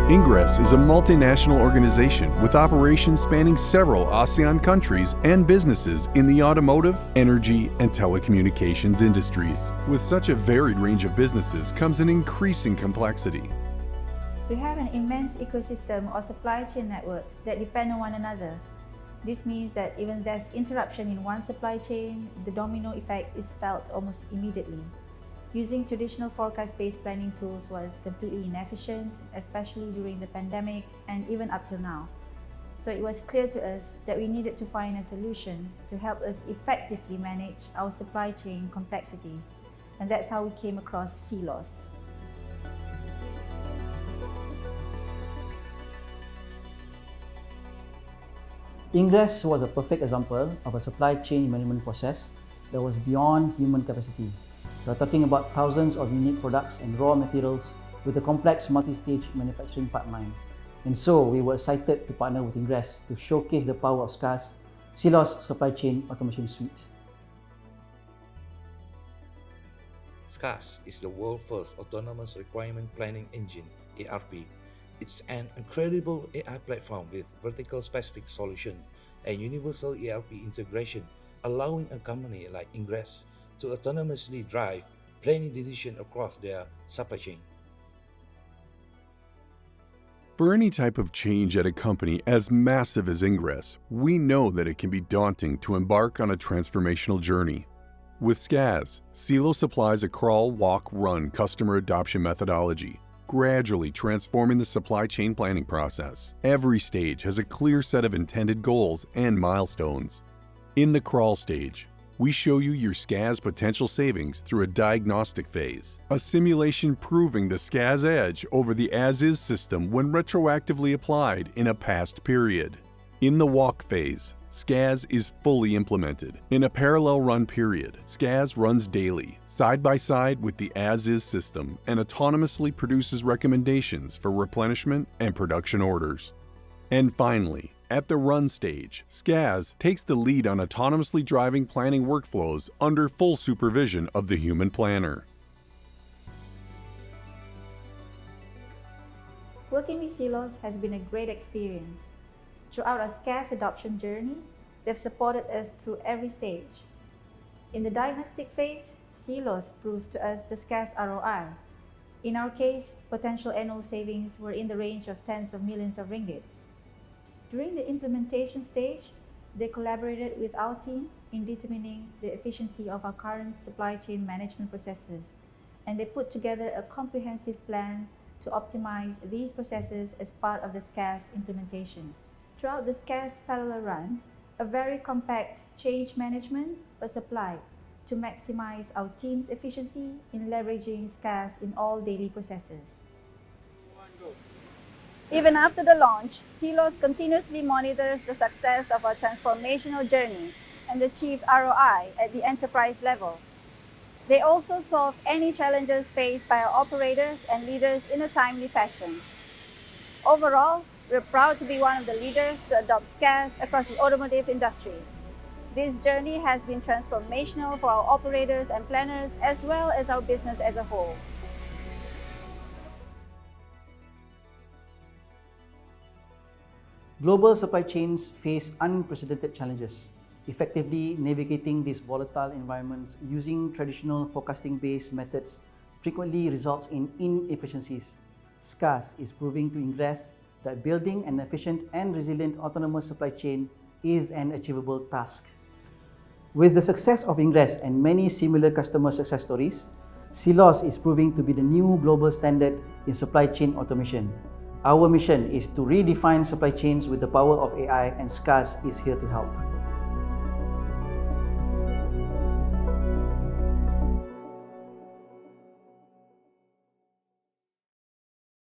Ingress is a multinational organization with operations spanning several ASEAN countries and businesses in the automotive, energy, and telecommunications industries. With such a varied range of businesses comes an increasing complexity. We have an immense ecosystem of supply chain networks that depend on one another. This means that even there's interruption in one supply chain, the domino effect is felt almost immediately. Using traditional forecast-based planning tools was completely inefficient, especially during the pandemic and even up till now. So it was clear to us that we needed to find a solution to help us effectively manage our supply chain complexities. And that's how we came across Seeloz. Ingress was a perfect example of a supply chain management process that was beyond human capacity. We are talking about thousands of unique products and raw materials with a complex multi-stage manufacturing pipeline. And so we were excited to partner with Ingress to showcase the power of CAIA's Seeloz Supply Chain Automation Suite. CAIA is the world's first autonomous requirement planning engine, ARP. It's an incredible AI platform with vertical specific solution and universal ERP integration, allowing a company like Ingress to autonomously drive planning decisions across their supply chain. For any type of change at a company as massive as Ingress, we know that it can be daunting to embark on a transformational journey. With SCAS, Seeloz applies a crawl, walk, run customer adoption methodology, gradually transforming the supply chain planning process. Every stage has a clear set of intended goals and milestones. In the crawl stage, we show you your SCAS potential savings through a diagnostic phase, a simulation proving the SCAS edge over the as-is system when retroactively applied in a past period. In the walk phase, SCAS is fully implemented. In a parallel run period, SCAS runs daily, side by side with the as-is system, and autonomously produces recommendations for replenishment and production orders. And finally, at the run stage, SCAS takes the lead on autonomously driving planning workflows under full supervision of the human planner. Working with Seeloz has been a great experience. Throughout our SCAS adoption journey, they've supported us through every stage. In the diagnostic phase, Seeloz proved to us the SCAS ROI. In our case, potential annual savings were in the range of tens of millions of ringgits. During the implementation stage, they collaborated with our team in determining the efficiency of our current supply chain management processes, and they put together a comprehensive plan to optimize these processes as part of the SCAS implementation. Throughout the SCAS parallel run, a very compact change management was applied to maximize our team's efficiency in leveraging SCAS in all daily processes. Even after the launch, Seeloz continuously monitors the success of our transformational journey and achieved ROI at the enterprise level. They also solve any challenges faced by our operators and leaders in a timely fashion. Overall, we're proud to be one of the leaders to adopt SCAS across the automotive industry. This journey has been transformational for our operators and planners as well as our business as a whole. Global supply chains face unprecedented challenges. Effectively navigating these volatile environments using traditional forecasting-based methods frequently results in inefficiencies. SCAS is proving to Ingress that building an efficient and resilient autonomous supply chain is an achievable task. With the success of Ingress and many similar customer success stories, Seeloz is proving to be the new global standard in supply chain automation. Our mission is to redefine supply chains with the power of AI, and SCAS is here to help.